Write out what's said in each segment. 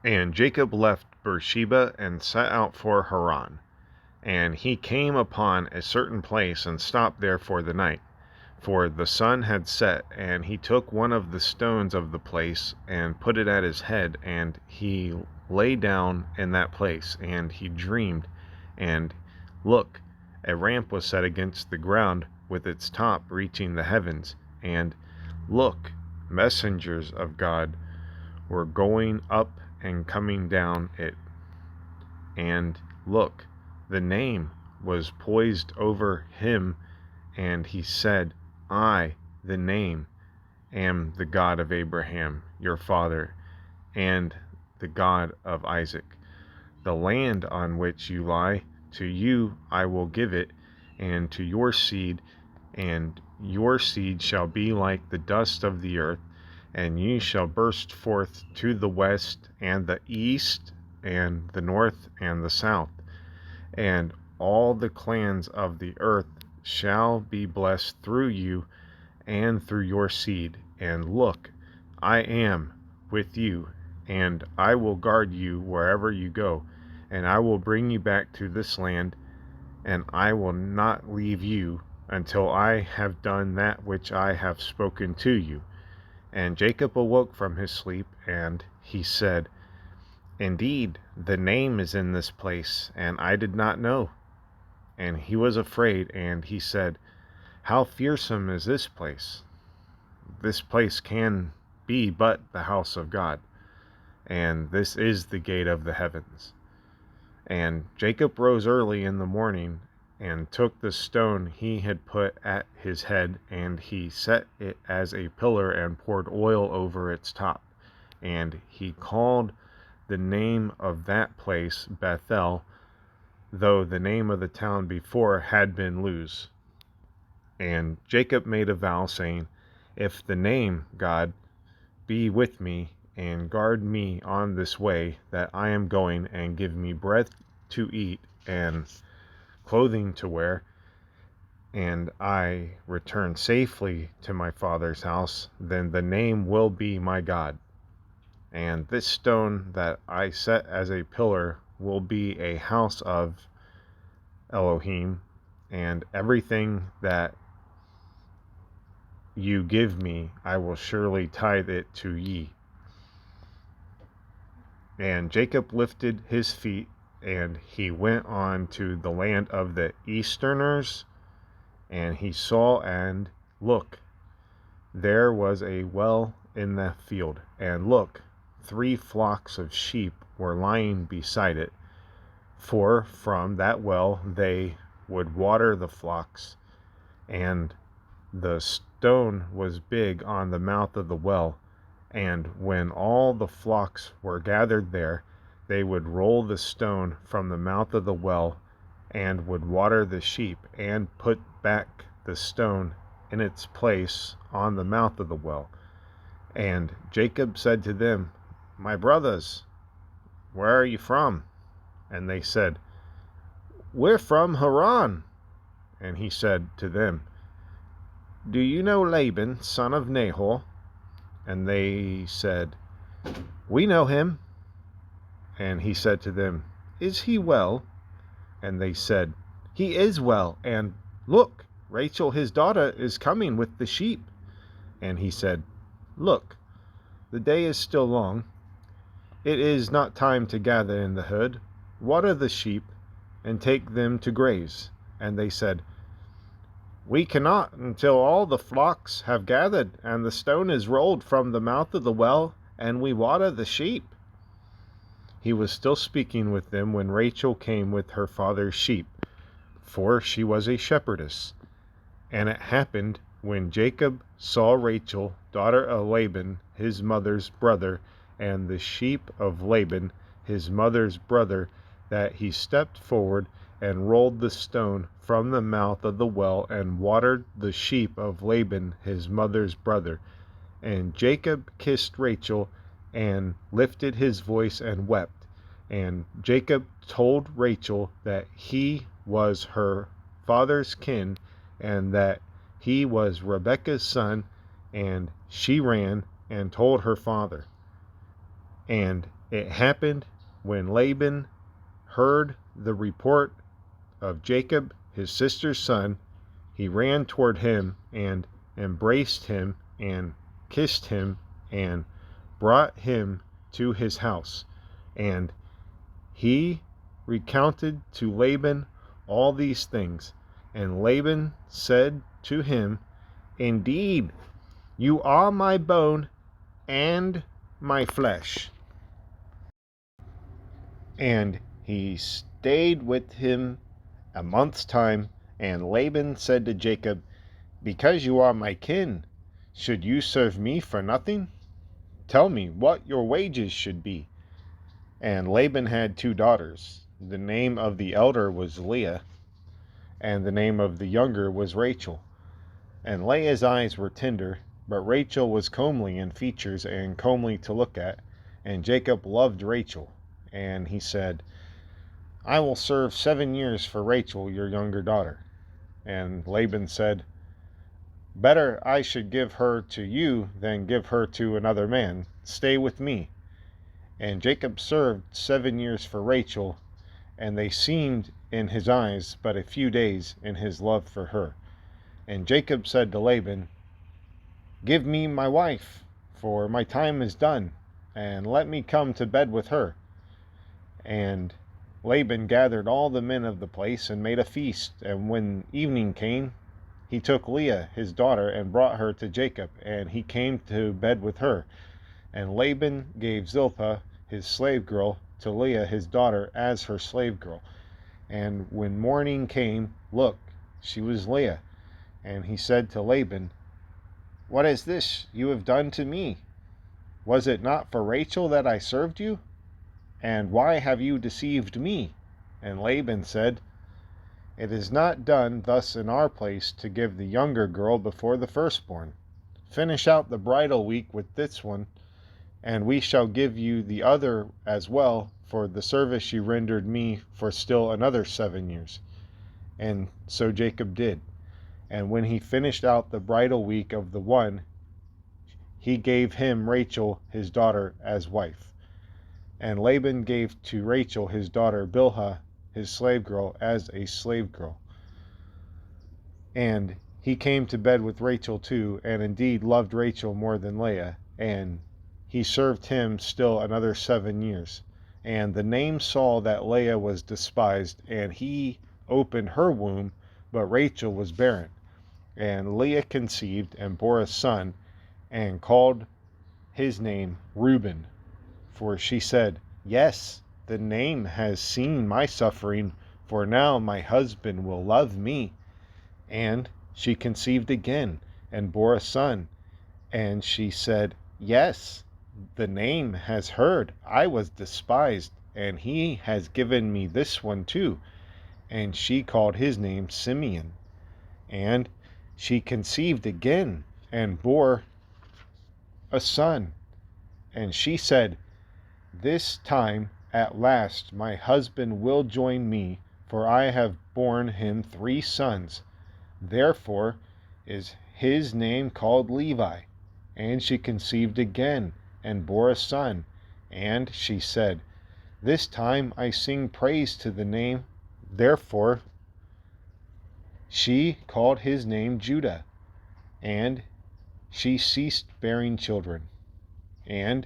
And Jacob left Beersheba and set out for Haran. And he came upon a certain place and stopped there for the night. For the sun had set, and he took one of the stones of the place and put it at his head, and he lay down in that place, and he dreamed. And look, a ramp was set against the ground, with its top reaching the heavens. And look, messengers of God were going up and coming down it. And look, the name was poised over him, and he said, I, the name, am the God of Abraham, your father, and the God of Isaac. The land on which you lie, to you I will give it, and to your seed, and your seed shall be like the dust of the earth, and you shall burst forth to the west and the east, and the north and the south, and all the clans of the earth shall be blessed through you and through your seed. And look, I am with you, and I will guard you wherever you go, and I will bring you back to this land, and I will not leave you until I have done that which I have spoken to you. And Jacob awoke from his sleep, and he said, Indeed, the name is in this place, and I did not know. And he was afraid, and he said, How fearsome is this place! This place can be but the house of God, and this is the gate of the heavens. And Jacob rose early in the morning, and took the stone he had put at his head, and he set it as a pillar, and poured oil over its top. And he called the name of that place Bethel, though the name of the town before had been Luz. And Jacob made a vow, saying, If the name, God, be with me, and guard me on this way that I am going, and give me bread to eat, and clothing to wear, and I return safely to my father's house, then the name will be my God. And this stone that I set as a pillar will be a house of Elohim, and everything that you give me, I will surely tithe it to ye. And Jacob lifted his feet, and he went on to the land of the Easterners, and he saw, and look, there was a well in the field, and look, 3 flocks of sheep were lying beside it, for from that well they would water the flocks. And the stone was big on the mouth of the well, and when all the flocks were gathered there, they would roll the stone from the mouth of the well, and would water the sheep, and put back the stone in its place on the mouth of the well. And Jacob said to them, My brothers, where are you from? And they said, We're from Haran. And he said to them, Do you know Laban, son of Nahor? And they said, We know him. And he said to them, Is he well? And they said, He is well, and look, Rachel his daughter is coming with the sheep. And he said, Look, the day is still long. It is not time to gather in the herd. Water the sheep, and take them to graze. And they said, We cannot until all the flocks have gathered, and the stone is rolled from the mouth of the well, and we water the sheep. He was still speaking with them when Rachel came with her father's sheep, for she was a shepherdess. And it happened, when Jacob saw Rachel, daughter of Laban, his mother's brother, and the sheep of Laban, his mother's brother, that he stepped forward and rolled the stone from the mouth of the well, and watered the sheep of Laban, his mother's brother. And Jacob kissed Rachel, and lifted his voice and wept. And Jacob told Rachel that he was her father's kin, and that he was Rebekah's son, and she ran and told her father. And It happened when Laban heard the report of Jacob, his sister's son, he ran toward him and embraced him and kissed him and brought him to his house. And he recounted to Laban all these things. And Laban said to him, "Indeed, you are my bone and my flesh." And he stayed with him a month's time. And Laban said to Jacob, "Because you are my kin, should you serve me for nothing? Tell me what your wages should be." And Laban had 2 daughters. The name of the elder was Leah, and the name of the younger was Rachel. And Leah's eyes were tender, but Rachel was comely in features and comely to look at. And Jacob loved Rachel. And he said, "I will serve 7 years for Rachel, your younger daughter." And Laban said, "Better I should give her to you than give her to another man. Stay with me." And Jacob served 7 years for Rachel, and they seemed in his eyes but a few days in his love for her. And Jacob said to Laban, "Give me my wife, for my time is done, and let me come to bed with her." And Laban gathered all the men of the place and made a feast. And when evening came, he took Leah his daughter and brought her to Jacob, and he came to bed with her. And Laban gave Zilpah his slave girl to Leah his daughter as her slave girl. And when morning came, look, she was Leah. And he said to Laban, "What is this you have done to me? Was it not for Rachel that I served you? And why have you deceived me?" And Laban said, "It is not done thus in our place to give the younger girl before the firstborn. Finish out the bridal week with this one, and we shall give you the other as well for the service you rendered me for still another 7 years." And so Jacob did. And when he finished out the bridal week of the one, he gave him Rachel his daughter as wife. And Laban gave to Rachel his daughter Bilhah his slave girl as a slave girl. And he came to bed with Rachel too, and indeed loved Rachel more than Leah, and he served him still another 7 years. And the name saw that Leah was despised, and he opened her womb, but Rachel was barren. And Leah conceived and bore a son, and called his name Reuben. For she said, "Yes, the name has seen my suffering, for now my husband will love me." And she conceived again, and bore a son. And she said, "Yes, the name has heard I was despised, and he has given me this one too." And she called his name Simeon. And she conceived again, and bore a son. And she said, "This time at last my husband will join me, for I have borne him 3 sons. Therefore is his name called Levi." And she conceived again, and bore a son. And she said, "This time I sing praise to the name." Therefore she called his name Judah. And she ceased bearing children. And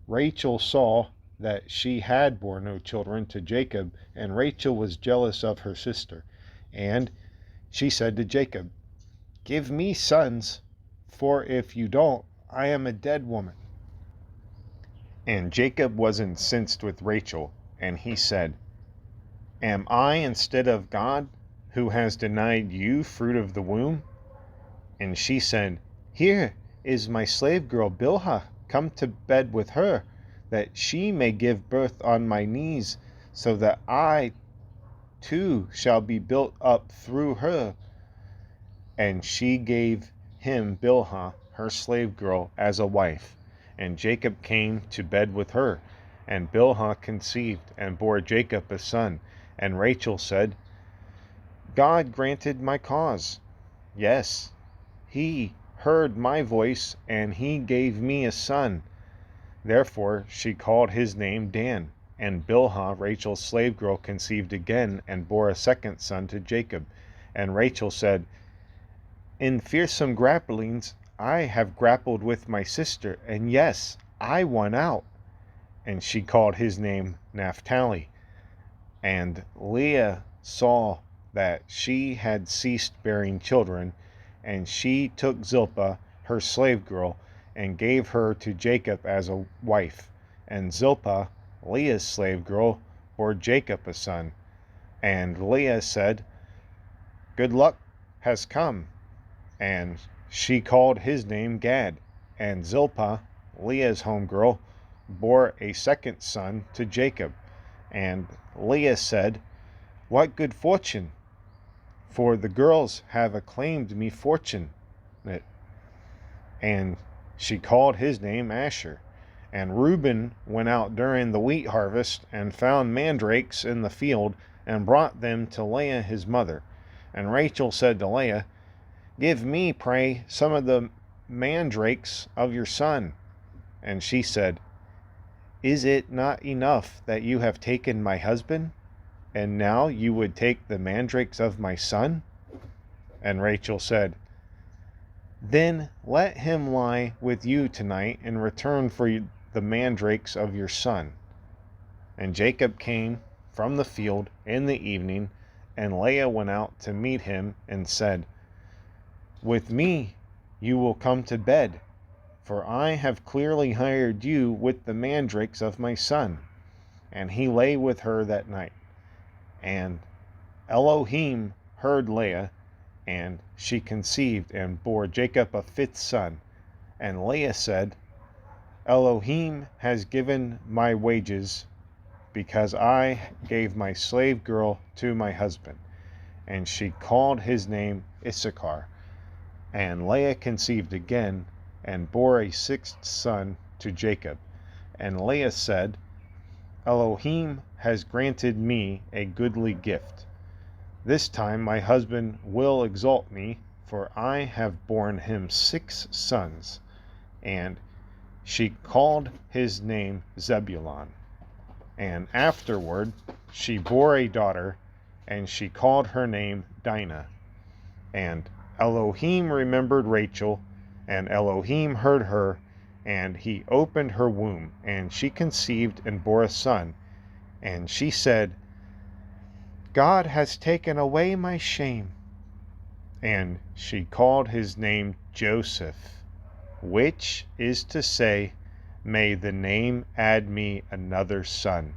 Rachel saw that she had borne no children to Jacob, and Rachel was jealous of her sister. And she said to Jacob, "Give me sons, for if you don't, I am a dead woman." And Jacob was incensed with Rachel, and he said, "Am I instead of God, who has denied you fruit of the womb?" And she said, "Here is my slave girl Bilhah, come to bed with her, that she may give birth on my knees, so that I too shall be built up through her." And she gave him Bilhah, her slave girl, as a wife. And Jacob came to bed with her. And Bilhah conceived, and bore Jacob a son. And Rachel said, "God granted my cause. Yes, he heard my voice, and he gave me a son." Therefore she called his name Dan. And Bilhah, Rachel's slave girl, conceived again and bore a second son to Jacob. And Rachel said, In fearsome grapplings I have grappled with my sister, and yes, I won out. And she called his name Naphtali. And Leah saw that she had ceased bearing children, and she took Zilpah, her slave girl, and gave her to Jacob as a wife. And Zilpah, Leah's slave girl, bore Jacob a son. And Leah said, Good luck has come. And she called his name Gad. And Zilpah, Leah's homegirl, bore a second son to Jacob. And Leah said, What good fortune! For the girls have acclaimed me fortunate. And she called his name Asher. And Reuben went out during the wheat harvest and found mandrakes in the field and brought them to Leah his mother. And Rachel said to Leah, Give me, pray, some of the mandrakes of your son. And she said, Is it not enough that you have taken my husband? And now you would take the mandrakes of my son? And Rachel said, Then let him lie with you tonight in return for the mandrakes of your son. And Jacob came from the field in the evening, and Leah went out to meet him and said, With me you will come to bed, for I have clearly hired you with the mandrakes of my son. And he lay with her that night. And Elohim heard Leah, and she conceived and bore Jacob a fifth son. And Leah said, Elohim has given my wages, because I gave my slave girl to my husband. And she called his name Issachar. And Leah conceived again, and bore a sixth son to Jacob. And Leah said, Elohim has granted me a goodly gift. This time my husband will exalt me, for I have borne him 6 sons. And she called his name Zebulun. And afterward she bore a daughter, and she called her name Dinah. And Elohim remembered Rachel, and Elohim heard her, and he opened her womb, and she conceived and bore a son. And she said, God has taken away my shame. And she called his name Joseph, which is to say, May the name add me another son.